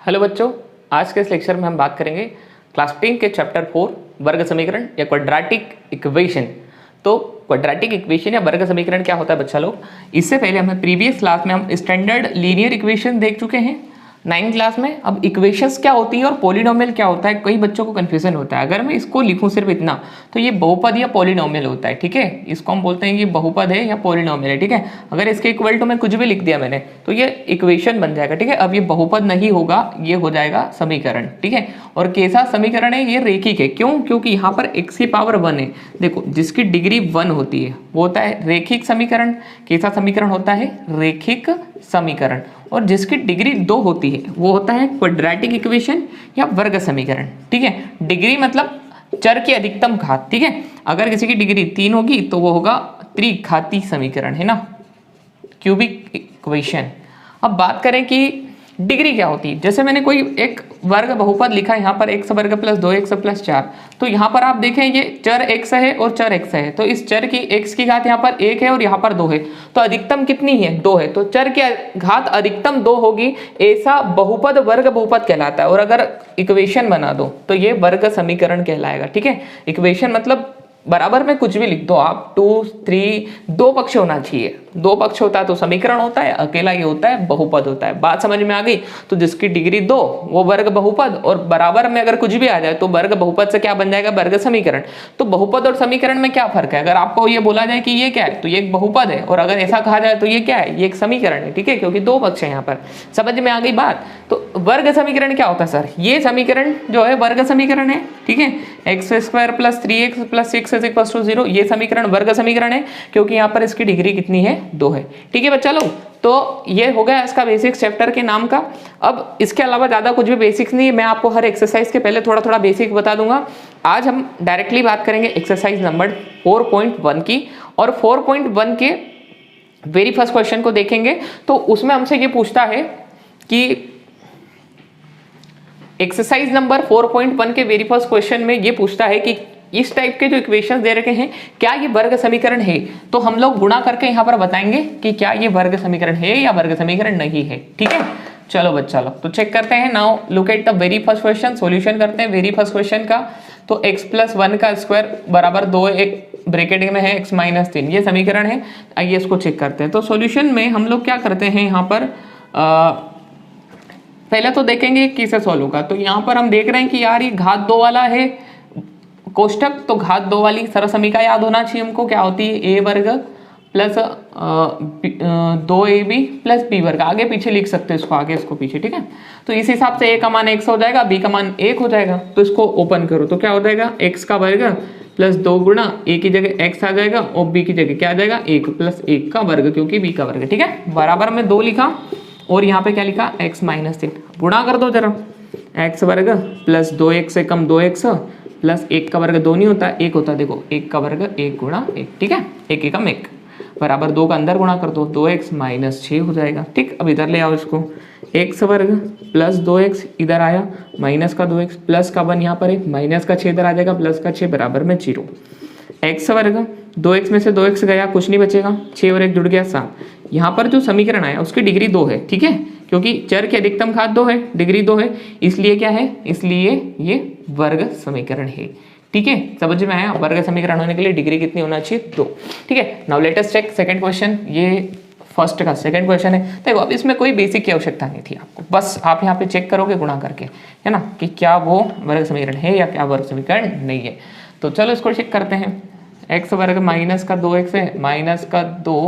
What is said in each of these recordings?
Hello बच्चों, आज के इस लेक्चर में हम बात करेंगे क्लास 10 के चैप्टर 4 वर्ग समीकरण या क्वाड्रेटिक इक्वेशन। तो क्वाड्रेटिक इक्वेशन या वर्ग समीकरण क्या होता है बच्चा लोग, इससे पहले हमें प्रीवियस क्लास में हम स्टैंडर्ड लीनियर इक्वेशन देख चुके हैं 9th क्लास में। अब इक्वेशंस क्या होती है और पॉलिनोमियल क्या होता है, कई बच्चों को कन्फ्यूजन होता है। अगर मैं इसको लिखूं सिर्फ इतना, तो ये बहुपद या पॉलिनोमियल होता है, ठीक है। इसको हम बोलते हैं कि बहुपद है या पॉलिनोमियल है, ठीक है। अगर इसके इक्वल टू में कुछ भी लिख दिया मैंने तो ये इक्वेशन बन जाएगा, ठीक है। अब ये बहुपद नहीं होगा, ये हो जाएगा समीकरण, ठीक है। और कैसा समीकरण है, ये रेखिक है। क्यों? क्योंकि यहाँ पर x की पावर 1 है। देखो, जिसकी डिग्री 1 होती है वो होता है रेखिक समीकरण। कैसा समीकरण होता है? रेखिक समीकरण। और जिसकी डिग्री 2 होती है वो होता है क्वाड्रेटिक इक्वेशन या वर्ग समीकरण, ठीक है। डिग्री मतलब चर की अधिकतम घात, ठीक है। अगर किसी की डिग्री 3 होगी तो वो होगा त्रिघाती समीकरण, है ना, क्यूबिक इक्वेशन। अब बात करें कि डिग्री क्या होती है। जैसे मैंने कोई एक वर्ग बहुपद लिखा है यहाँ पर x वर्ग प्लस 2x प्लस 4, तो यहाँ पर आप देखें ये चर x है और चर x है, तो इस चर की x की घात यहाँ पर 1 है और यहाँ पर 2 है, तो अधिकतम कितनी है? 2 है। तो चर की घात अधिकतम 2 होगी, ऐसा बहुपद वर्ग बहुपद कहलाता है। और अगर इक्वेशन बना दो तो ये वर्ग समीकरण कहलाएगा, ठीक है। इक्वेशन मतलब बराबर में कुछ भी लिख दो आप, 2 3, 2 पक्ष होना चाहिए। 2 पक्ष होता है तो समीकरण होता है, अकेला ये होता है बहुपद होता है। बात समझ में आ गई? तो जिसकी डिग्री 2 वो वर्ग बहुपद, और बराबर में अगर कुछ भी आ जाए तो वर्ग बहुपद से क्या बन जाएगा? वर्ग समीकरण। तो बहुपद और समीकरण में क्या फर्क है? अगर आपको ये बोला जाए कि ये क्या है तो ये एक बहुपद है, और अगर ऐसा कहा जाए तो ये क्या है? ये एक समीकरण है, ठीक है, क्योंकि 2 पक्ष है यहाँ पर। समझ में आ गई बात? तो वर्ग समीकरण क्या होता है सर? ये समीकरण जो है वर्ग समीकरण है, ठीक है। x² plus 3x plus 6 is equal to 0, ये समीकरण वर्ग समीकरण है, क्योंकि यहाँ पर इसकी डिग्री कितनी है? 2 है, ठीक है बच्चा लोग। तो ये हो गया इसका बेसिक्स चैप्टर के नाम का। अब इसके अलावा ज़्यादा कुछ भी बेसिक्स नहीं है, मैं आपको हर एक्सरसाइज के पहले थोड़ा थोड़ा बेसिक बता दूंगा। आज हम डायरेक्टली बात करेंगे एक्सरसाइज नंबर 4.1 की, और 4.1 के वेरी फर्स्ट क्वेश्चन को देखेंगे। तो उसमें हमसे ये पूछता है कि एक्सरसाइज नंबर 4.1 के वेरी फर्स्ट क्वेश्चन में ये पूछता है कि इस टाइप के जो इक्वेशंस दे रखे हैं क्या ये वर्ग समीकरण है। तो हम लोग गुणा करके यहाँ पर बताएंगे कि क्या ये वर्ग समीकरण है या वर्ग समीकरण नहीं है, ठीक है। चलो बच्चा लोग तो चेक करते हैं। Now look at the very first question, solution करते हैं वेरी फर्स्ट क्वेश्चन का। तो x प्लस 1 का स्क्वायर बराबर 2, एक ब्रैकेट में है x माइनस 3, ये समीकरण है। आइए इसको चेक करते हैं। तो सॉल्यूशन में हम लोग क्या करते हैं, यहाँ पर पहले तो देखेंगे किसे सॉल्व होगा। तो यहाँ पर हम देख रहे हैं कि यार ये घात 2 वाला है कोष्टक, तो घात 2 वाली सरसमीका याद होना चाहिए हमको। क्या होती है? a वर्ग प्लस 2ab प्लस b वर्ग। आगे पीछे लिख सकते हैं इसको, आगे इसको पीछे, ठीक है। तो इस हिसाब से a का मान x हो जाएगा, b का मान 1 हो जाएगा। तो इसको ओपन करो तो क्या हो जाएगा? x का वर्ग प्लस 2 गुणा a की जगह x आ जाएगा, और b की जगह क्या आ जाएगा? 1 प्लस 1 का वर्ग, क्योंकि b का वर्ग, ठीक है। बराबर में 2 लिखा, और यहाँ पे क्या लिखा? x minus 3। गुणा कर दो जरा, x वर्ग प्लस 2x से कम 2x प्लस 1 का वर्ग 2 नहीं होता, 1 होता है। देखो 1 का वर्ग 1 गुणा 1, ठीक है, 1 एकम 1 बराबर 2 का अंदर गुणा कर दो, 2x माइनस 6 हो जाएगा, ठीक। अब इधर ले आओ इसको, x वर्ग प्लस 2x इधर आया, माइनस का 2x प्लस का 1 यहाँ पर है, माइनस का 6 इधर आ जाएगा, प्लस का 6 बराबर में 0। x वर्ग 2x में से 2x गया, कुछ नहीं बचेगा, 6 और 1 जुड़ गया 7। यहाँ पर जो समीकरण आया उसकी डिग्री 2 है, ठीक है, क्योंकि चर की अधिकतम घात 2 है, डिग्री 2 है, इसलिए क्या है? इसलिए ये वर्ग समीकरण है, ठीक है। समझ में आया? वर्ग समीकरण होने के लिए डिग्री कितनी होना चाहिए? 2, ठीक है। Now let us check second question. ये फर्स्ट का सेकंड क्वेश्चन है। देखो अब इसमें कोई बेसिक की आवश्यकता नहीं थी आपको, बस आप यहाँ पे चेक करोगे गुणा करके, है ना, कि क्या वो वर्ग समीकरण है या क्या वर्ग समीकरण नहीं है। तो चलो इसको चेक करते हैं। x वर्ग माइनस का 2x है, माइनस का 2,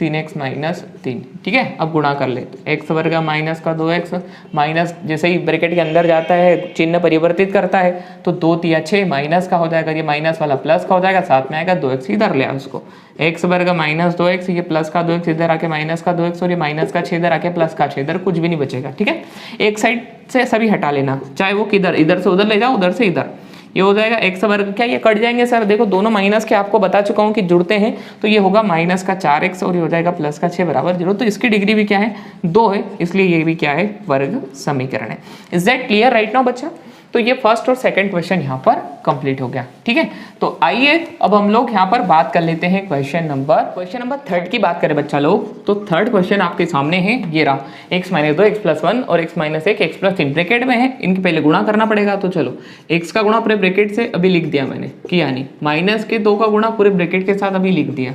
3x माइनस 3, ठीक है। अब गुणा कर ले, x वर्ग माइनस का 2x, माइनस जैसे ही ब्रैकेट के अंदर जाता है चिन्ह परिवर्तित करता है, तो 2 3 6 माइनस का हो जाएगा, ये माइनस वाला प्लस का हो जाएगा, साथ में आएगा 2x, इधर ले आओ उसको। x वर्ग माइनस 2x, ये प्लस का 2x इधर आके माइनस का 2x, और ये माइनस का 6 इधर आके प्लस का 6, इधर कुछ भी नहीं बचेगा, ठीक है। एक साइड से सभी हटा लेना, चाहे वो किधर, इधर से उधर ले जाओ, उधर से इधर, ये हो जाएगा x वर्ग। क्या ये कट जाएंगे सर? देखो दोनों माइनस के आपको बता चुका हूँ कि जुड़ते हैं, तो ये होगा माइनस का 4x और ये हो जाएगा प्लस का 6 बराबर 0। तो इसकी डिग्री भी क्या है? 2 है, इसलिए ये भी क्या है? वर्ग समीकरण है। Is that clear right now बच्चा? तो ये फर्स्ट और सेकंड क्वेश्चन यहाँ पर कंप्लीट हो गया। ठीक है, तो आइए अब हम लोग यहाँ पर बात कर लेते हैं क्वेश्चन नंबर थर्ड की बात करें बच्चा लोग। तो थर्ड क्वेश्चन आपके सामने है, ये रहा x - 2 x+1 और x - 1 x+3 ब्रैकेट में है, इनके पहले गुणा करना पड़ेगा। तो चलो x का गुणा पूरे ब्रैकेट से अभी लिख दिया मैंने, किया नहीं, -2 का गुणा पूरे ब्रैकेट के साथ अभी लिख दिया,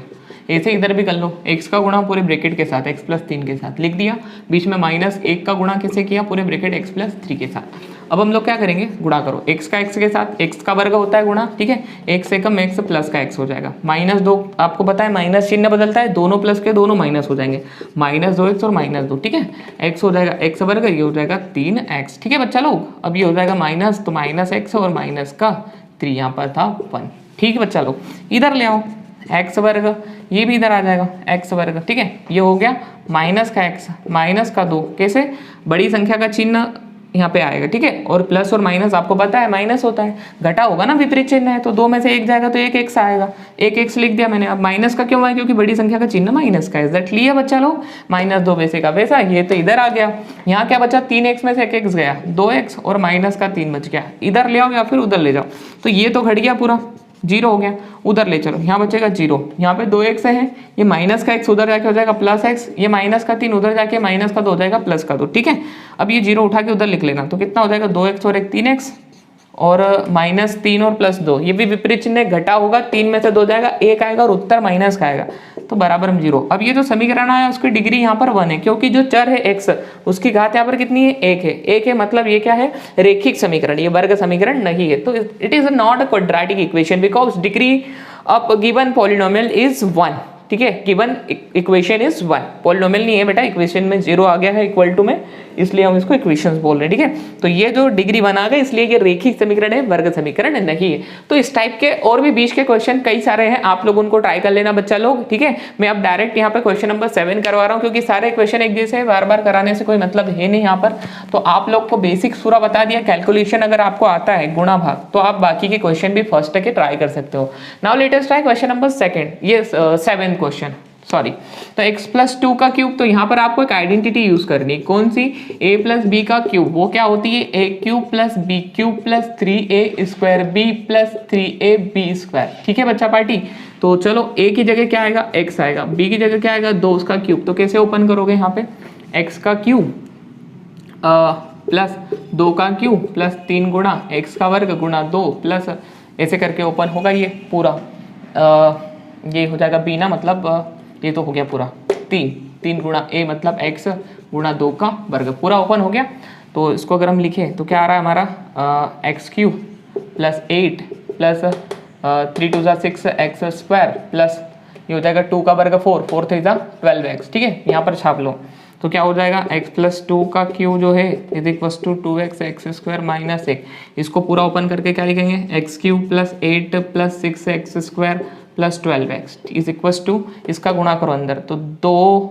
ऐसे इधर भी कर लो, x का गुणा पूरे ब्रैकेट के साथ x+3 के साथ लिख दिया, बीच में -1 का गुणा कैसे किया, पूरे ब्रैकेट x+3 के साथ। अब हम लोग क्या करेंगे, गुणा करो x का x के साथ, x का वर्ग होता है गुणा, ठीक है, x से कम x प्लस का x हो जाएगा, -2 आपको पता है माइनस चिन्ह बदलता है, दोनों प्लस के दोनों माइनस हो जाएंगे, -2x और -2, ठीक है, x हो जाएगा x वर्ग, ये हो जाएगा 3x। ठीक है बच्चा लोग, अब ये हो जाएगा माइनस, तो -x और माइनस का 3 यहाँ पर था 1। ठीक है बच्चा लोग, इधर ले आओ x वर्ग, ये भी इधर आ जाएगा x वर्ग, ठीक है, ये हो गया माइनस का x माइनस का 2, कैसे, बड़ी संख्या का चिन्ह यहाँ पे आएगा, ठीक है, और प्लस और माइनस आपको पता है माइनस होता है, घटा होगा ना, विपरीत चिन्ह है, तो 2 में से 1 जाएगा तो 1 x आएगा, 1 x लिख दिया मैंने। अब माइनस का क्यों है, क्योंकि बड़ी संख्या का चिन्ह माइनस का है, इज दैट क्लियर बच्चा लोग, -2 वैसे का वैसा, ये तो इधर आ गया, यहाँ क्या बचा, 3x में से 1 x गया, 2x और माइनस का 3 बच गया, इधर ले आओ या फिर उधर ले जाओ, तो ये तो घट गया पूरा, 0 हो गया, उधर ले चलो, यहाँ बचेगा 0, यहाँ पे 2x है, ये माइनस का x उधर जाके हो जाएगा प्लस x, ये माइनस का 3 उधर जाके माइनस का 2 हो जाएगा प्लस का 2, ठीक है। अब ये 0 उठा के उधर लिख लेना, तो कितना हो जाएगा, 2x और 1 3x और -3 और +2, ये भी विपरीत चिन्ह घटा होगा, 3 में से 2 जाएगा, 1 आएगा और उत्तर माइनस का आएगा, तो बराबर में 0। अब ये जो समीकरण आया उसकी डिग्री यहाँ पर 1 है, क्योंकि जो चर है x उसकी घात यहाँ पर कितनी है, 1 है, 1 है, मतलब ये क्या है, रेखिक समीकरण, ये वर्ग समीकरण नहीं है, तो it is not a quadratic equation because degree of given polynomial is 1। ठीक है, गिवन इक्वेशन इज 1, पॉलिनोमियल नहीं है बेटा, इक्वेशन में 0 आ गया है इक्वल टू में, इसलिए हम इसको इक्वेशंस बोल रहे हैं। ठीक है, तो ये जो डिग्री बना गए इसलिए ये रेखिक समीकरण है, वर्ग समीकरण नहीं है। तो इस टाइप के और भी 20 के क्वेश्चन कई सारे हैं, आप लोग उनको ट्राई कर लेना बच्चा लोग। ठीक है, मैं अब डायरेक्ट यहाँ पे क्वेश्चन नंबर 7 करवा रहा हूँ, क्योंकि सारे क्वेश्चन एक जैसे बार बार कराने से कोई मतलब है नहीं यहाँ पर। तो आप लोग को बेसिक पूरा बता दिया, कैलकुलेशन अगर आपको आता है गुणा भाग, तो आप बाकी के क्वेश्चन भी फर्स्ट के ट्राई कर सकते हो। Now latest try question number 2, ये 7th क्वेश्चन, सॉरी। तो x+2 का क्यूब, तो यहाँ पर आपको एक आइडेंटिटी यूज करनी, कौन सी, a + b का क्यूब, वो क्या होती है, a³ + b³ + 3a² b + 3ab²। ठीक है बच्चा पार्टी, तो चलो a की जगह क्या आएगा, x आएगा, b की जगह क्या आएगा, 2 उसका क्यूब, तो कैसे ओपन करोगे यहाँ पे, x का क्यूब प्लस 2 का क्यूब प्लस 3 गुणा x का वर्ग गुणा 2 प्लस, ऐसे करके ओपन होगा ये पूरा, ये हो जाएगा b ना, मतलब ये तो हो गया पूरा 3 गुणा a मतलब x गुणा 2 का वर्ग, पूरा ओपन हो गया। तो इसको अगर हम लिखें तो क्या आ रहा है हमारा, x³ + 8 प्लस 3 2 6 x² प्लस ये हो जाएगा 2 का वर्ग 4 3 12x। ठीक है, यहाँ पर छाप लो, तो क्या हो जाएगा, x+2 का क्यूब जो है is equal to 2x x² - 1, इसको पूरा ओपन करके क्या लिखेंगे, x³ + 8 + 6x² + 12x is equal to, इसका गुणा करो अंदर, तो 2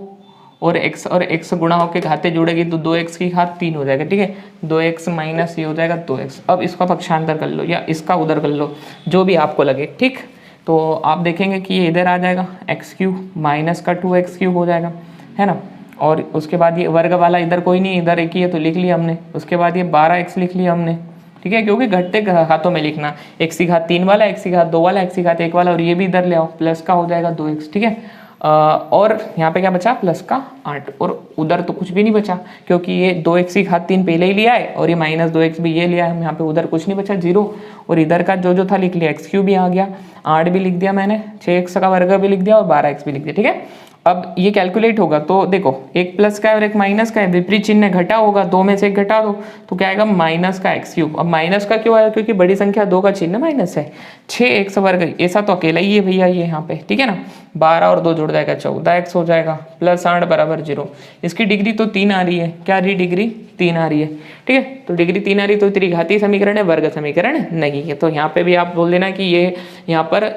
और x गुणा होकर घाते जुड़ेगी, तो 2x की घात 3 हो जाएगा। ठीक है, 2x माइनस ये हो जाएगा 2x। अब इसका पक्षांतर कर लो या इसका उधर कर लो, जो भी आपको लगे। ठीक, तो आप देखेंगे कि ये इधर आ जाएगा, x³ माइनस का 2x³ हो जाएगा, है ना, और उसके बाद ये वर्ग वाला इधर कोई नहीं, इधर एक ही है तो लिख लिया हमने, उसके बाद ये 12x लिख लिया हमने। ठीक है, क्योंकि घटते घातों में लिखना, x की घात 3 वाला, x की घात 2 वाला, x की घात 1 वाला, और ये भी इधर ले आओ, प्लस का हो जाएगा 2x। ठीक है, और यहाँ पे क्या बचा, प्लस का 8, और उधर तो कुछ भी नहीं बचा, क्योंकि ये 2x की घात 3 पहले ही लिया है और ये -2x भी ये लिया है, यहाँ पे उधर कुछ नहीं बचा, 0, और इधर का जो था लिख लिया, x³ भी आ गया, 8 भी लिख दिया मैंने, 6x का वर्ग भी लिख दिया और 12x भी लिख दिया। ठीक है, अब ये कैलकुलेट होगा, तो देखो एक प्लस का है और एक माइनस का है, विपरीत चिन्ह घटा होगा, 2 में से 1 घटा दो, तो क्या आएगा, माइनस का x³। अब माइनस का क्यों आया, क्योंकि बड़ी संख्या 2 का चिन्ह माइनस है, 6x वर्ग, ऐसा तो अकेला ही है भैया ये यहाँ पे। ठीक है ना, 12 और 2 जुड़ जाएगा 14x हो जाएगा, प्लस 8 बराबर 0। इसकी डिग्री तो 3 आ रही है, क्या आ रही डिग्री, 3 आ रही है। ठीक है, तो डिग्री 3 आ रही, तो त्रिघातीय समीकरण है, वर्ग समीकरण नहीं है। तो यहाँ पे भी आप बोल देना कि ये यहाँ पर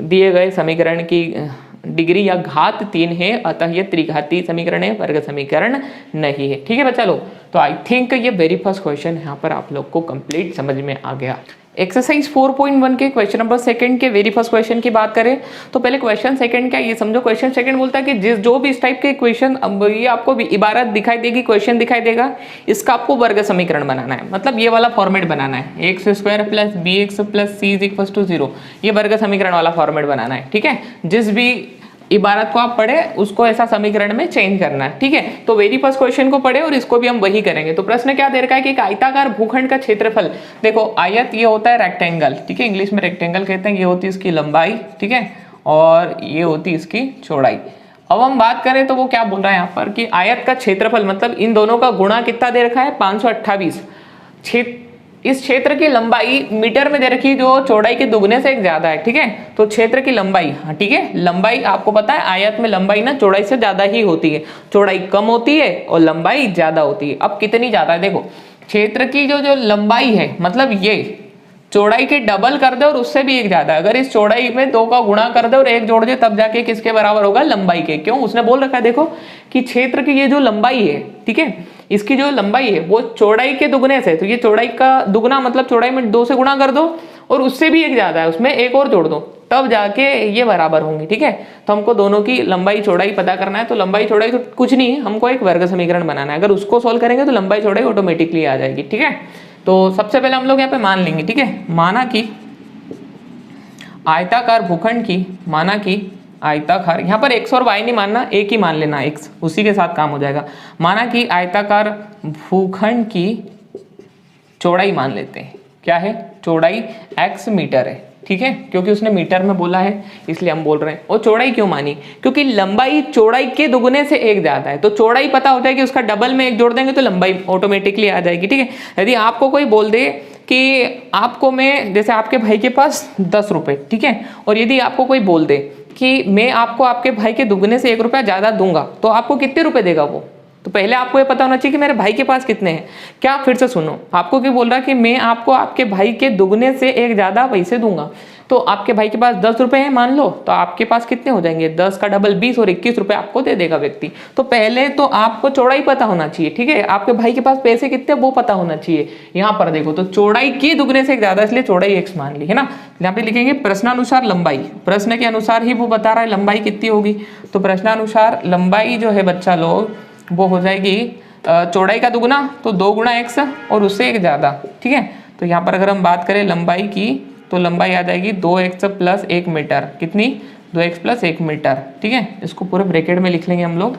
दिए गए समीकरण की डिग्री या घात 3 है, अतः ये त्रिघातीय समीकरण है, वर्ग समीकरण नहीं है। ठीक है बच्चा लोग, तो आई थिंक ये वेरी फर्स्ट क्वेश्चन यहाँ पर आप लोग को कंप्लीट समझ में आ गया। एक्सरसाइज 4.1 के क्वेश्चन नंबर सेकंड के वेरी फर्स्ट क्वेश्चन की बात करें तो पहले क्वेश्चन सेकंड क्या ये समझो। क्वेश्चन सेकंड बोलता है कि जो भी इस टाइप के इक्वेशन, अब ये आपको इबारत दिखाई देगी, क्वेश्चन दिखाई देगा, इसका आपको वर्ग समीकरण बनाना है, मतलब ये वाला फॉर्मेट बनाना है, x square plus b x plus c is equal to 0, ये वर्ग समीकरण वाला फॉर्मेट बनाना है। ठीक है, जिस भी इबारत को आप पढ़े उसको ऐसा समीकरण में चेंज करना है। ठीक है, तो वेरी फर्स्ट क्वेश्चन को पढ़े और इसको भी हम वही करेंगे। तो प्रश्न क्या दे रखा है कि एक आयताकार भूखंड का क्षेत्रफल, देखो आयत ये होता है रेक्टेंगल, ठीक है, इंग्लिश में रेक्टेंगल कहते हैं, ये होती है इसकी लंबाई, ठीक है, और ये होती इसकी चौड़ाई। अब हम बात करें तो वो क्या बोल रहा है यहाँ पर कि आयत का क्षेत्रफल मतलब इन दोनों का गुणा कितना दे रखा है 528। इस क्षेत्र की लंबाई मीटर में दे रखी है जो चौड़ाई के दुगने से एक ज्यादा है। ठीक है, तो क्षेत्र की लंबाई, हाँ ठीक है, लंबाई आपको पता है आयत में लंबाई ना चौड़ाई से ज्यादा ही होती है, चौड़ाई कम होती है और लंबाई ज्यादा होती है। अब कितनी ज्यादा है देखो, क्षेत्र की जो लंबाई है मतलब ये चौड़ाई के डबल कर दे और उससे भी एक ज्यादा, अगर इस चौड़ाई में 2 का गुणा कर दे और 1 जोड़ दे तब जाके किसके बराबर होगा, लंबाई के। क्यों, उसने बोल रखा है देखो कि क्षेत्र की ये जो लंबाई है, ठीक है, इसकी जो लंबाई है वो चौड़ाई के दुगने से, तो ये चौड़ाई का दुगना मतलब चौड़ाई में 2 से गुणा कर दो और उससे भी एक ज्यादा है, उसमें 1 और जोड़ दो तब जाके ये बराबर होंगी। ठीक है, तो हमको दोनों की लंबाई चौड़ाई पता करना है, तो लंबाई चौड़ाई तो कुछ नहीं है, हमको एक वर्ग समीकरण बनाना है, अगर उसको सोल्व करेंगे तो लंबाई चौड़ाई ऑटोमेटिकली आ जाएगी। ठीक है, तो सबसे पहले हम लोग यहाँ पे मान लेंगे, ठीक है, माना कि आयताकार भूखंड की, माना कि आयताकार, यहाँ पर x और y नहीं मानना, एक ही मान लेना, x उसी के साथ काम हो जाएगा। माना कि आयताकार भूखंड की चौड़ाई मान लेते हैं, क्या है, चौड़ाई x मीटर है। ठीक है, क्योंकि उसने मीटर में बोला है इसलिए हम बोल रहे हैं। और चौड़ाई क्यों मानी, क्योंकि लंबाई चौड़ाई के दुगने से एक ज्यादा है, तो चौड़ाई पता होता है कि उसका डबल में 1 जोड़ देंगे तो लंबाई ऑटोमेटिकली आ जाएगी। ठीक है, यदि आपको कोई बोल दे कि आपको मैं, जैसे आपके भाई के पास 10 रुपए, ठीक है, और यदि आपको कोई बोल दे कि मैं आपको आपके भाई के दुगने से 1 रुपया ज्यादा दूंगा, तो आपको कितने रुपए देगा वो, तो पहले आपको ये पता होना चाहिए कि मेरे भाई के पास कितने हैं। क्या, फिर से सुनो, आपको क्या बोल रहा है कि मैं आपको आपके भाई के दुगने से 1 ज्यादा पैसे दूंगा, तो आपके भाई के पास 10 रुपए हैं मान लो, तो आपके पास कितने हो जाएंगे, 10 का डबल 20 और 21 रुपए आपको दे देगा व्यक्ति। तो पहले तो आपको चौड़ाई पता होना चाहिए, ठीक है, आपके भाई के पास पैसे कितने वो पता होना चाहिए। यहाँ पर देखो तो चौड़ाई के दुगने से एक ज्यादा, इसलिए चौड़ाई x मान ली है ना। यहाँ पे लिखेंगे प्रश्नानुसार लंबाई, प्रश्न के अनुसार ही वो बता रहा है लंबाई कितनी होगी, तो प्रश्नानुसार लंबाई जो है बच्चा लोग वो हो जाएगी चौड़ाई का दुगना, तो 2 गुणा x और उससे एक ज्यादा। ठीक है, तो यहाँ पर अगर हम बात करें लंबाई की तो लंबाई आ जाएगी 2x प्लस 1 मीटर, कितनी, 2x प्लस 1 मीटर। ठीक है, इसको पूरे ब्रैकेट में लिख लेंगे हम लोग,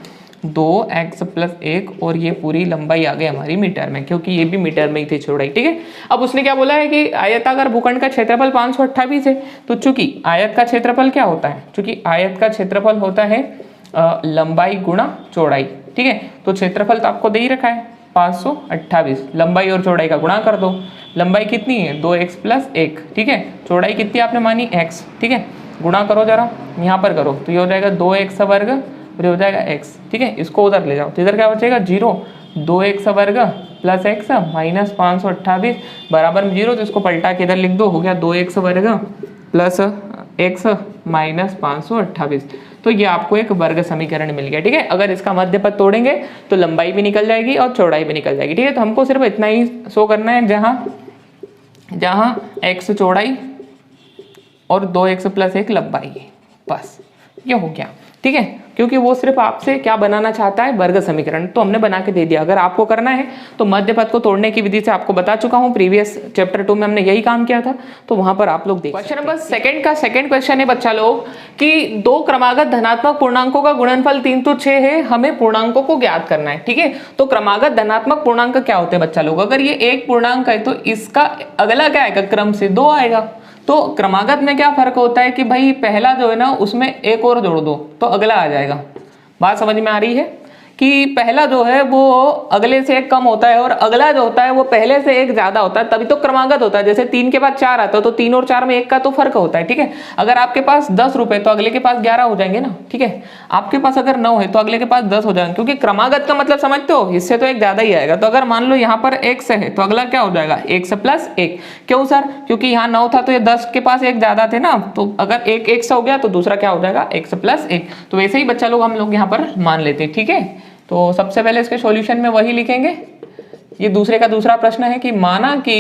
2x प्लस 1 और ये पूरी लंबाई आ गई हमारी मीटर में, क्योंकि ये भी मीटर में ही थी चौड़ाई। ठीक है, अब उसने क्या बोला है कि आयताकार भूखंड का क्षेत्रफल 528 है, तो चूंकि आयत का क्षेत्रफल क्या होता है, चूंकि आयत का क्षेत्रफल होता है लंबाई गुणा चौड़ाई। ठीक है, तो क्षेत्रफल तो आपको दे ही रखा है 528, लंबाई और चौड़ाई का गुणा कर दो, लंबाई कितनी है 2x प्लस 1, ठीक है, चौड़ाई कितनी आपने मानी x, ठीक है, गुणा करो जरा, यहाँ पर करो तो ये हो जाएगा 2x वर्ग और ये हो जाएगा x। ठीक है, इसको उधर ले जाओ तो इधर क्या बचेगा 0, 2x वर्ग प्लस x माइनस 528 बराबर में 0, तो इसको पलटा के इधर लिख दो, हो गया 2x वर्ग प्लस x माइनस 528। तो ये आपको एक वर्ग समीकरण मिल गया। ठीक है, अगर इसका मध्य पद तोड़ेंगे तो लंबाई भी निकल जाएगी और चौड़ाई भी निकल जाएगी। ठीक है, तो हमको सिर्फ इतना ही शो करना है, जहां x चौड़ाई और 2x प्लस 1 लंबाई है, बस ये हो गया। ठीक है, क्योंकि वो सिर्फ आपसे क्या बनाना चाहता है, वर्ग समीकरण, तो हमने बना के दे दिया। अगर आपको करना है तो मध्य पद को तोड़ने की विधि से आपको बता चुका हूँ, प्रीवियस चैप्टर 2 में हमने यही काम किया था, तो वहां पर आप लोग देख। क्वेश्चन नंबर सेकंड का सेकंड क्वेश्चन है बच्चा लोग कि 2 क्रमागत धनात्मक पूर्णांकों का गुणनफल 3 तो 6 है, हमें पूर्णांकों को ज्ञात करना है। ठीक है, तो क्रमागत धनात्मक पूर्णांक क्या होते हैं बच्चा लोग, अगर ये एक पूर्णांक है तो इसका अगला क्या आएगा, क्रम से 2 आएगा। तो क्रमागत में क्या फर्क होता है कि भाई पहला जो है ना उसमें 1 और जोड़ दो तो अगला आ जाएगा। बात समझ में आ रही है कि पहला जो है वो अगले से 1 कम होता है और अगला जो होता है वो पहले से 1 ज्यादा होता है, तभी तो क्रमागत होता है। जैसे 3 के बाद 4 आता है तो 3 और 4 में 1 का तो फर्क होता है। ठीक है, अगर आपके पास 10 रुपए तो अगले के पास 11 हो जाएंगे ना। ठीक है, आपके पास अगर 9 है तो अगले के पास 10 हो जाएंगे, क्योंकि क्रमागत का मतलब समझते हो, इससे तो 1 ज्यादा ही आएगा। तो अगर मान लो यहाँ पर 1 है तो अगला क्या हो जाएगा, 1 प्लस 1। क्यों सर, क्योंकि यहाँ 9 था तो ये 10 के पास 1 ज्यादा थे ना, तो अगर 1 से हो गया तो दूसरा क्या हो जाएगा, 1 प्लस 1। तो वैसे ही बच्चा लोग हम लोग यहाँ पर मान लेते हैं। ठीक है, तो सबसे पहले इसके सॉल्यूशन में वही लिखेंगे। ये दूसरे का दूसरा प्रश्न है कि माना कि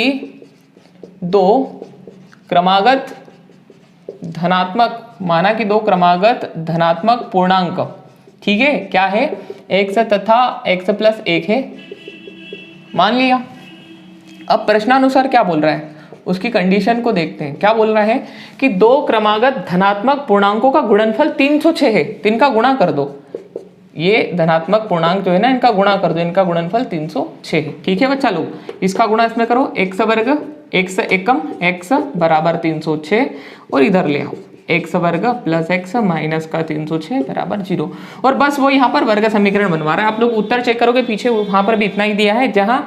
दो क्रमागत धनात्मक, माना कि दो क्रमागत धनात्मक पूर्णांक, ठीक है, क्या है, x तथा x प्लस 1 है, मान लिया। अब प्रश्नानुसार क्या बोल रहा है, उसकी कंडीशन को देखते हैं। क्या बोल रहा है कि दो क्रमागत धनात्मक पूर्णांकों का गुणनफल 306 है, तो इनका गुणा कर दो। ये धनात्मक पूर्णांक जो है ना, इनका गुणा कर दो, इनका गुणनफल 306 है। ठीक है बच्चा लोग, इसका गुणा इसमें करो, x वर्ग x एकम x बराबर 306 और इधर ले आओ x वर्ग प्लस x माइनस का 306 बराबर 0। और बस वो यहाँ पर वर्ग समीकरण बनवा रहा है। आप लोग उत्तर चेक करोगे पीछे वहां पर भी इतना ही दिया है, जहां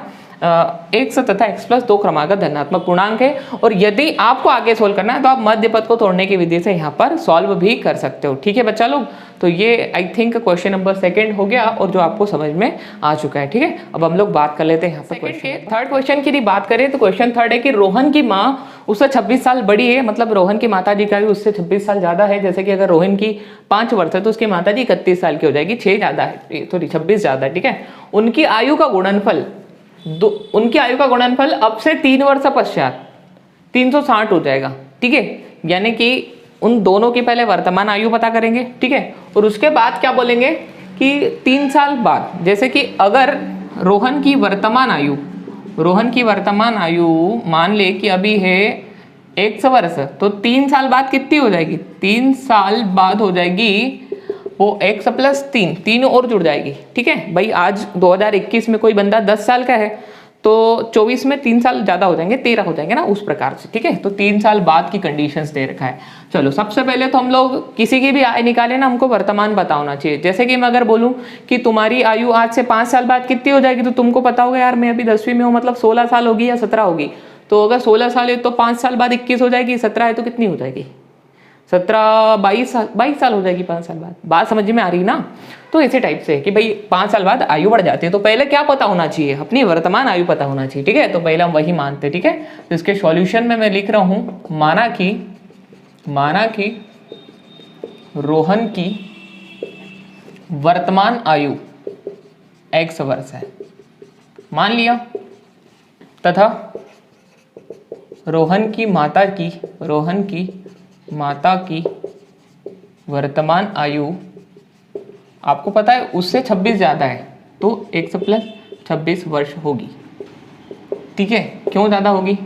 x तथा x प्लस दो क्रमागत धनात्मक पूर्णांक है। और यदि आपको आगे सोल्व करना है तो आप मध्य पद को तोड़ने की विधि से यहाँ पर सॉल्व भी कर सकते हो। ठीक है बच्चा लोग, तो ये आई थिंक क्वेश्चन नंबर 2 हो गया और जो आपको समझ में आ चुका है। ठीक है, अब हम लोग बात कर लेते हैं यहाँ पर क्वेश्चन थर्ड क्वेश्चन की बात करें तो क्वेश्चन थर्ड है कि रोहन की माँ उससे 26 साल बड़ी है, मतलब रोहन की माता जी का भी उससे 26 साल ज्यादा है। जैसे कि अगर रोहन की 5 वर्ष है तो उसकी माता जी 31 साल की हो जाएगी, 6 ज्यादा है, सॉरी 26 ज्यादा है। ठीक है, उनकी आयु का गुणनफल अब से 3 वर्ष पश्चात 360 हो जाएगा। ठीक है, यानी कि उन दोनों की पहले वर्तमान आयु पता करेंगे। ठीक है, और उसके बाद क्या बोलेंगे कि 3 साल बाद, जैसे कि अगर रोहन की वर्तमान आयु मान ले कि अभी है 1 वर्ष, तो 3 साल बाद कितनी हो जाएगी, 3 साल बाद हो जाएगी वो x प्लस 3 और जुड़ जाएगी। ठीक है भाई, आज 2021 में कोई बंदा 10 साल का है तो 24 में 3 साल ज्यादा हो जाएंगे, 13 हो जाएंगे ना, उस प्रकार से। ठीक है, तो 3 साल बाद की कंडीशंस दे रखा है। चलो सबसे पहले तो हम लोग किसी की भी आय निकाले ना, हमको वर्तमान पता होना चाहिए। जैसे कि मैं अगर बोलूं कि तुम्हारी आयु आज से 5 साल बाद कितनी हो जाएगी, तो तुमको पता होगा यार मैं अभी 10वीं में हूँ, मतलब 16 साल होगी या 17 होगी। तो अगर 16 साल है तो 5 साल बाद 21 हो जाएगी, 17 है तो कितनी हो जाएगी, 22 साल हो जाएगी 5 साल बाद। बात समझ में आ रही ना। तो इसी टाइप से कि भाई 5 साल बाद आयु बढ़ जाती है, तो पहले क्या पता होना चाहिए, अपनी वर्तमान आयु पता होना चाहिए। ठीक है, तो पहले हम वही मानते हैं। ठीक है, तो इसके सॉल्यूशन में मैं लिख रहा हूं, माना कि रोहन की वर्तमान आयु x वर्ष है, मान लिया, तथा रोहन की माता की वर्तमान आयु आपको पता है उससे 26 ज्यादा है, तो x प्लस 26 वर्ष होगी। ठीक है, क्यों ज्यादा होगी,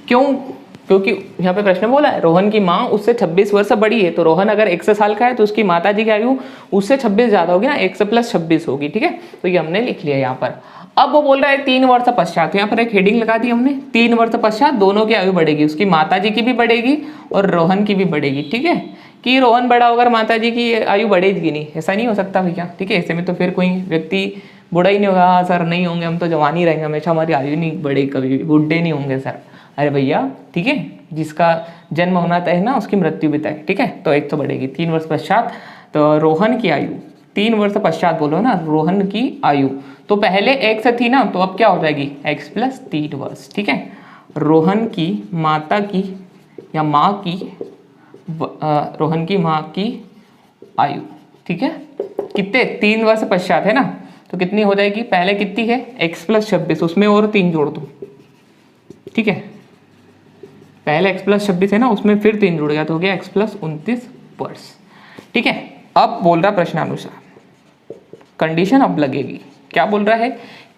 क्योंकि यहाँ पे प्रश्न बोला है रोहन की माँ उससे 26 वर्ष बड़ी है, तो रोहन अगर 1 साल का है तो उसकी माता जी की आयु उससे 26 ज्यादा होगी ना, 1 प्लस 26 होगी। ठीक है, तो ये हमने लिख लिया यहाँ पर। अब वो बोल रहा है 3 वर्ष पश्चात, यहाँ पर एक हेडिंग लगा दी हमने, 3 वर्ष पश्चात दोनों की आयु बढ़ेगी, उसकी माता जी की भी बढ़ेगी और रोहन की भी बढ़ेगी। ठीक है, कि रोहन बड़ा होकर माता जी की आयु बढ़ेगी नहीं, ऐसा नहीं हो सकता भैया। ठीक है, ऐसे में तो फिर कोई व्यक्ति बूढ़ा ही नहीं होगा। हाँ सर नहीं होंगे, हम तो जवान ही रहेंगे हमेशा, हमारी आयु नहीं बढ़ेगी, कभी भी बूढ़े नहीं होंगे सर। अरे भैया ठीक है, जिसका जन्म होना तय है ना उसकी मृत्यु भी तय। ठीक है, तो एक तो बढ़ेगी 3 वर्ष पश्चात। तो रोहन की आयु 3 वर्ष पश्चात बोलो ना, रोहन की आयु तो पहले x थी ना, तो अब क्या हो जाएगी x प्लस 3 वर्ष। ठीक है, रोहन की माता की या माँ की रोहन की माँ की आयु, ठीक है, कितने 3 वर्ष पश्चात है ना, तो कितनी हो जाएगी, पहले कितनी है x प्लस 26, उसमें और 3 जोड़ दो। ठीक है, पहले x प्लस 26 है ना, उसमें फिर 3 जुड़ गया तो हो गया x प्लस 29 वर्ष। ठीक है, अब बोल रहा प्रश्नानुसार कंडीशन अब लगेगी, क्या बोल रहा है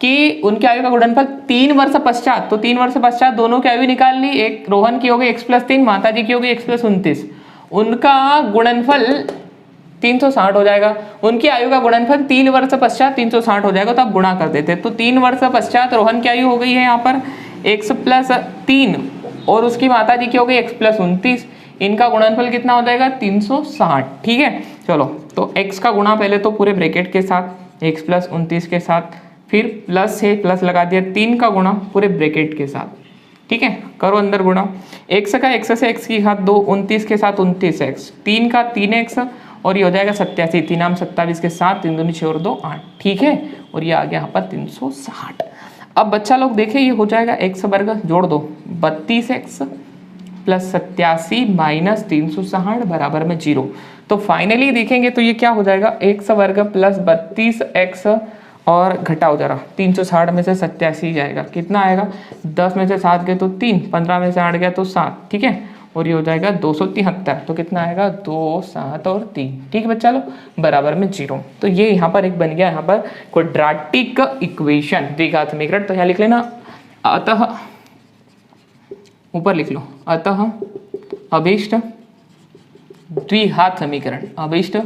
कि उनकी आयु का गुणनफल 3 वर्ष पश्चात, तो 3 वर्ष पश्चात दोनों की आयु निकाल ली, एक रोहन की हो गई x प्लस 3, माता जी की हो गई x प्लस 29, उनका गुणनफल 360 हो जाएगा। उनकी आयु का गुणनफल 3 वर्ष पश्चात 360 हो जाएगा, तो आप गुणा कर देते। तो 3 वर्ष पश्चात रोहन की आयु हो गई है यहाँ पर x प्लस 3 और उसकी माता जी की हो गई x प्लस 29, इनका गुणनफल कितना हो जाएगा 360। ठीक है, चलो तो x का गुणा पहले तो पूरे ब्रैकेट के साथ x प्लस 29 के साथ, फिर प्लस है प्लस लगा दिया, 3 का गुणा पूरे ब्रैकेट के साथ। ठीक है, करो अंदर गुणा, x का x से x की घात 2, 29 के साथ 29x, 3 का 3x और ये हो जाएगा 87, 3 आम 27 के साथ 3 दूनी 6 और 2 8। ठीक है, और ये आ गया यहाँ पर 360। अब बच्चा लोग देखे ये हो जाएगा x वर्ग, जोड़ दो 32x प्लस 87 माइनस 360 बराबर में 0। तो फाइनली देखेंगे तो ये क्या हो जाएगा x वर्ग प्लस 32x और घटाओ जरा, 360 में से 87 जाएगा, कितना आएगा? 10 में से 7 गए तो 3, 15 में से 8 गया तो 7, ठीक है, और ये हो जाएगा 273, तो कितना आएगा? 2, 7 और 3, ठीक है बच्चा लोग, बराबर में 0। तो ये यहाँ पर एक बन गया यहाँ पर क्वाड्रेटिक इक्वेशन, द्विघात समीकरण। तो यहाँ लिख लेना, अतः, ऊपर लिख लो, अतः अभीष्ट द्विघात समीकरण, अभीष्ट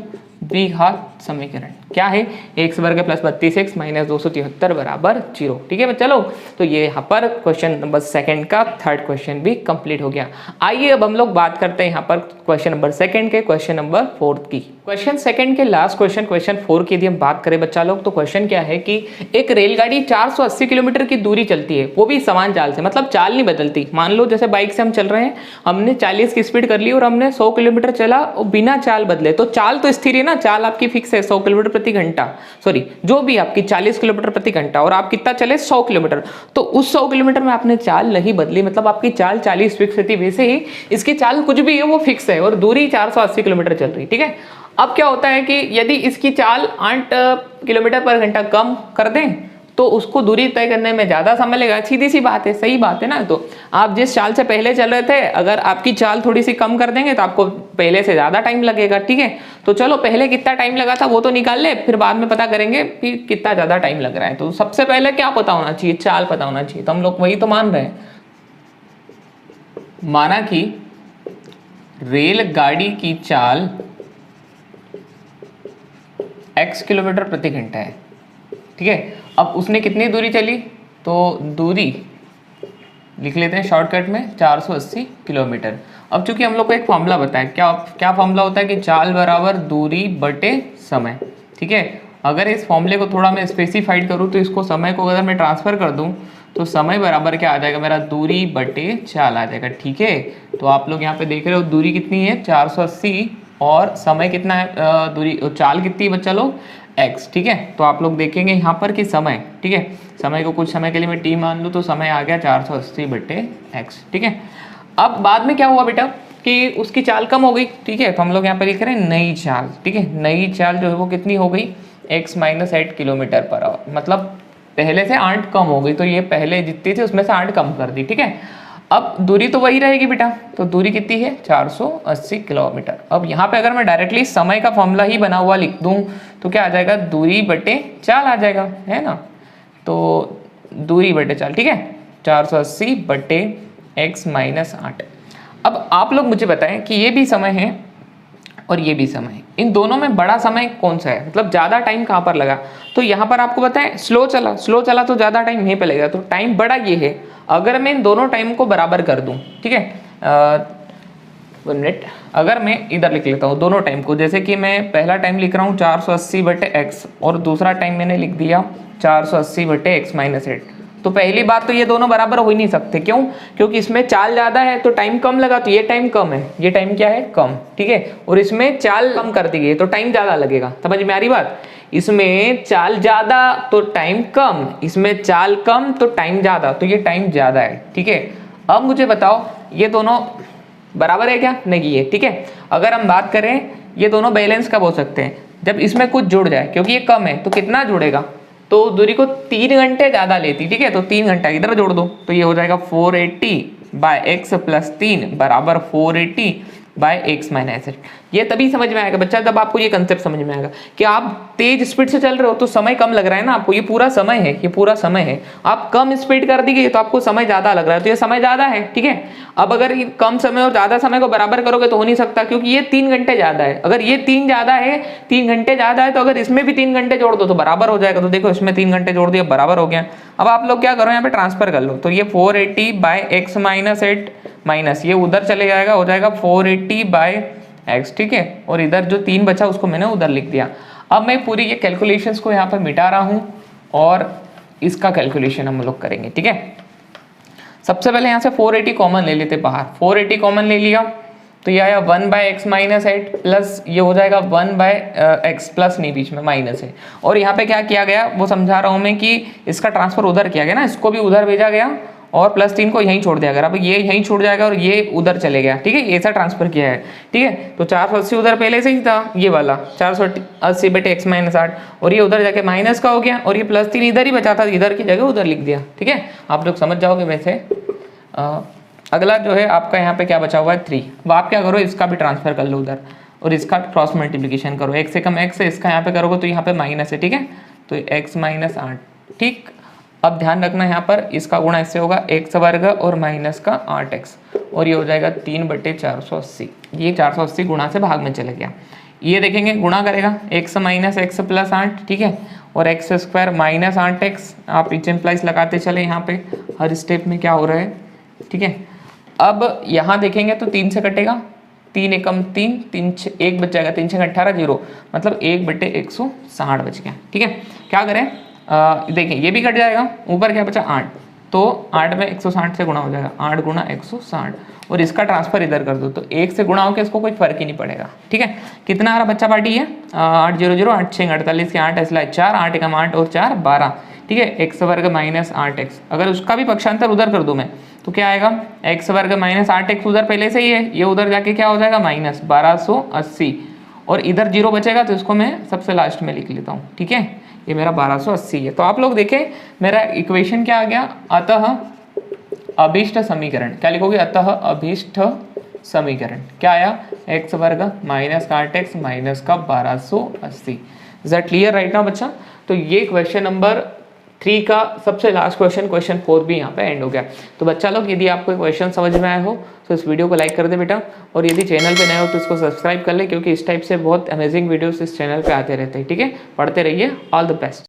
द्विघात समीकरण क्या है? x वर्ग प्लस 32x माइनस 273 बराबर 0, ठीक है बच्चा लोग। तो ये यहाँ पर क्वेश्चन नंबर 2 का थर्ड क्वेश्चन भी कंप्लीट हो गया। आइए अब हम लोग बात करते हैं यहाँ पर क्वेश्चन नंबर 2 के क्वेश्चन नंबर 4 की। क्वेश्चन 2 के लास्ट क्वेश्चन, क्वेश्चन 4 की यदि हम बात करें बच्चा लोग, तो क्वेश्चन क्या है कि एक रेलगाड़ी 480 किलोमीटर की दूरी चलती है, वो भी समान चाल से, मतलब चाल नहीं बदलती। मान लो जैसे बाइक से हम चल रहे हैं, हमने 40 की स्पीड कर ली और हमने 100 किलोमीटर चला और बिना चाल बदले, तो चाल तो स्थिर है ना, चाल आपकी फिक्स है 100 किलोमीटर प्रति घंटा, सॉरी जो भी आपकी 40 किलोमीटर प्रति घंटा, और आप कितना चले? 100 किलोमीटर। तो उस 100 किलोमीटर में आपने चाल नहीं बदली, मतलब आपकी चाल 40 फिक्स थी, वैसे ही इसकी चाल कुछ भी है वो फिक्स है और दूरी 480 किलोमीटर चल रही, ठीक है। अब क्या होता है कि यदि इसकी चाल 8 किलोमीटर पर घंटा कम कर दें तो उसको दूरी तय करने में ज़्यादा समय लगेगा, सीधी सी बात है, सही बात है ना। तो आप जिस चाल से पहले चल रहे थे, अगर आपकी चाल थोड़ी सी कम कर देंगे तो आपको पहले से ज़्यादा टाइम लगेगा, ठीक है। तो चलो पहले कितना टाइम लगा था वो तो निकाल ले, फिर बाद में पता करेंगे कि कितना ज़्यादा टाइम लग रहा है। तो सबसे पहले क्या पता होना चाहिए? चाल पता होना चाहिए। तो हम लोग वही तो मान रहे हैं, माना कि रेलगाड़ी की चाल x किलोमीटर प्रति घंटा है, ठीक है। अब उसने कितनी दूरी चली? तो दूरी लिख लेते हैं शॉर्टकट में 480 किलोमीटर। अब चूंकि हम लोग को एक फॉर्मूला बताया, क्या फॉर्मूला होता है कि चाल बराबर दूरी बटे समय, ठीक है। अगर इस फॉर्मूले को थोड़ा मैं स्पेसिफाइड करूँ तो इसको समय को अगर मैं ट्रांसफर कर दूँ तो समय बराबर क्या आ जाएगा मेरा? दूरी बटे चाल आ जाएगा, ठीक है। तो आप लोग यहाँ पे देख रहे हो दूरी कितनी है? 480, और समय कितना है? दूरी चाल कितनी है बच्चा लोग? x, ठीक है। तो आप लोग देखेंगे यहाँ पर कि समय, ठीक है, समय को कुछ समय के लिए मैं t मान लूँ तो समय आ गया 480 बटे x, ठीक है। अब बाद में क्या हुआ बेटा कि उसकी चाल कम हो गई, ठीक है। तो हम लोग यहाँ पर लिख रहे हैं नई चाल, ठीक है। नई चाल जो है वो कितनी हो गई? x minus 8 kilometre per hour, मतलब पहले से 8 कम हो गई, तो ये पहले जितनी थी उसमें से 8 कम कर दी, ठीक है। अब दूरी तो वही रहेगी बेटा, तो दूरी कितनी है? 480 किलोमीटर। अब यहाँ पे अगर मैं डायरेक्टली समय का फॉर्मूला ही बना हुआ लिख दूँ तो क्या आ जाएगा? दूरी बटे चाल आ जाएगा, है ना। तो दूरी बटे चाल, ठीक है, 480 बटे x माइनस 8। अब आप लोग मुझे बताएं कि ये भी समय है और ये भी समय है, इन दोनों में बड़ा समय कौन सा है? मतलब ज़्यादा टाइम कहाँ पर लगा? तो यहाँ पर आपको बताएं स्लो चला तो ज़्यादा टाइम यहीं पे लगेगा, तो टाइम बड़ा ये है। अगर मैं इन दोनों टाइम को बराबर कर दूं, ठीक है, 1 मिनट, अगर मैं इधर लिख लेता हूँ दोनों टाइम को, जैसे कि मैं पहला टाइम लिख रहा हूँ 480 बटे x और दूसरा टाइम मैंने लिख दिया 480 बटे x माइनस 8, तो पहली बात तो ये दोनों बराबर हो ही नहीं सकते। क्यों? क्योंकि इसमें चाल ज़्यादा है तो टाइम कम लगा, तो ये टाइम कम है, ये टाइम क्या है? कम, ठीक है। और इसमें चाल कम कर दी गई तो टाइम ज़्यादा लगेगा, समझ में आ रही बात? इसमें चाल ज़्यादा तो टाइम कम, इसमें चाल कम तो टाइम ज़्यादा, तो ये टाइम ज़्यादा है, ठीक है। अब मुझे बताओ ये दोनों बराबर है क्या? नहीं है, ठीक है। अगर हम बात करें ये दोनों बैलेंस कब हो सकते हैं? जब इसमें कुछ जुड़ जाए, क्योंकि ये कम है तो कितना जुड़ेगा? तो दूरी को 3 घंटे ज़्यादा लेती, ठीक है। तो 3 घंटा इधर जोड़ दो तो ये हो जाएगा 480 बाय एक्स प्लस 3 बराबर 480 बाय एक्स माइनस 8। ये तभी समझ में आएगा बच्चा जब आपको ये कंसेप्ट समझ में आएगा कि आप तेज स्पीड से चल रहे हो तो समय कम लग रहा है ना आपको, ये पूरा समय है, ये पूरा समय है। आप कम स्पीड कर दी गई तो आपको समय ज़्यादा लग रहा है, तो ये समय ज़्यादा है, ठीक है। अब अगर कम समय और ज़्यादा समय को बराबर करोगे तो हो नहीं सकता, क्योंकि ये 3 घंटे ज़्यादा है। अगर ये 3 ज़्यादा है, 3 घंटे ज़्यादा है, तो अगर इसमें भी 3 घंटे जोड़ दो तो बराबर हो जाएगा। तो देखो इसमें 3 घंटे जोड़ दिया, बराबर हो गया। अब आप लोग क्या करो, यहाँ पे ट्रांसफर कर लो, तो ये 480 बाय एक्स माइनस 8 माइनस ये उधर चले जाएगा, हो जाएगा 480 बाय एक्स, ठीक है। और इधर जो 3 बचा उसको मैंने उधर लिख दिया। अब मैं पूरी ये कैलकुलेशंस को यहाँ पर मिटा रहा हूँ और इसका कैलकुलेशन हम लोग करेंगे, ठीक है। सबसे पहले यहाँ से 480 कॉमन ले लेते बाहर, 480 कॉमन ले लिया तो ये आया 1 बाय एक्स माइनस 8 प्लस ये हो जाएगा 1 बाय एक्स प्लस नहीं, बीच में माइनस है। और यहाँ पे क्या किया गया वो समझा रहा हूँ मैं कि इसका ट्रांसफर उधर किया गया ना, इसको भी उधर भेजा गया और +3 को यहीं छोड़ दिया। अगर अब ये यहीं छूट जाएगा और ये उधर चले गया, ठीक है, ऐसा ट्रांसफर किया है, ठीक है। तो 480 उधर पहले से ही था, ये वाला 480 बटे x - 8, और ये उधर जाके माइनस का हो गया, और ये +3 इधर ही बचा था, इधर की जगह उधर लिख दिया, ठीक है। आप लोग समझ जाओगे वैसे। अगला जो है आपका यहाँ पे क्या बचा हुआ है 3। अब आप क्या करो, इसका भी ट्रांसफर कर लो उधर और इसका क्रॉस मल्टीप्लिकेशन करो। x से कम x है, इसका यहाँ पे करोगे तो यहाँ पे माइनस है, ठीक है, तो x - 8, ठीक। अब ध्यान रखना यहाँ पर इसका गुणा इससे होगा x वर्ग और माइनस का 8x, और ये हो जाएगा 3 बटे 480। ये 480 गुणा से भाग में चले गया। ये देखेंगे गुणा करेगा x - x + 8, ठीक है, और x² - 8x। आप इच एम्प्लाइज लगाते चले यहाँ पे हर स्टेप में क्या हो रहा है, ठीक है। अब यहाँ देखेंगे तो 3 से कटेगा, 3 एकम 3, 3 1 बच जाएगा, 3 6 18 0, मतलब 1 बटे 160 बच गया, ठीक है। क्या करें, देखिए ये भी कट जाएगा, ऊपर क्या बचा 8, तो 8 में 160 से गुणा हो जाएगा, 8 गुणा 160, और इसका ट्रांसफर इधर कर दो तो 1 से गुणा होकर इसको कोई फर्क ही नहीं पड़ेगा, ठीक है। कितना आ रहा बच्चा पार्टी है 8 0 0 8 6 48 के 8 इसलिए 4 8 एकम 8 और 4 12, ठीक है। x वर्ग - 8x, अगर उसका भी पक्षांतर उधर कर दूं मैं तो क्या आएगा, x वर्ग - 8x उधर पहले से ही है, ये उधर जाके क्या हो जाएगा -1280, और इधर 0 बचेगा तो इसको मैं सबसे लास्ट में लिख लेता हूँ, ठीक है। ये मेरा 1280 है। तो आप लोग देखें मेरा इक्वेशन क्या आ गया, अतः अभीष्ट समीकरण। क्या लिखोगे, अतः अभीष्ट समीकरण क्या आया, x वर्ग - 8x माइनस का 1280। Is that clear right now बच्चा। तो ये क्वेश्चन नंबर 3 का सबसे लास्ट क्वेश्चन, क्वेश्चन 4 भी यहाँ पे एंड हो गया। तो बच्चा लोग यदि आपको क्वेश्चन समझ में आया हो तो इस वीडियो को लाइक कर दे बेटा, और यदि चैनल पे नए हो तो इसको सब्सक्राइब कर ले, क्योंकि इस टाइप से बहुत अमेजिंग वीडियोस इस चैनल पे आते रहते हैं, ठीक है। पढ़ते रहिए, ऑल द बेस्ट।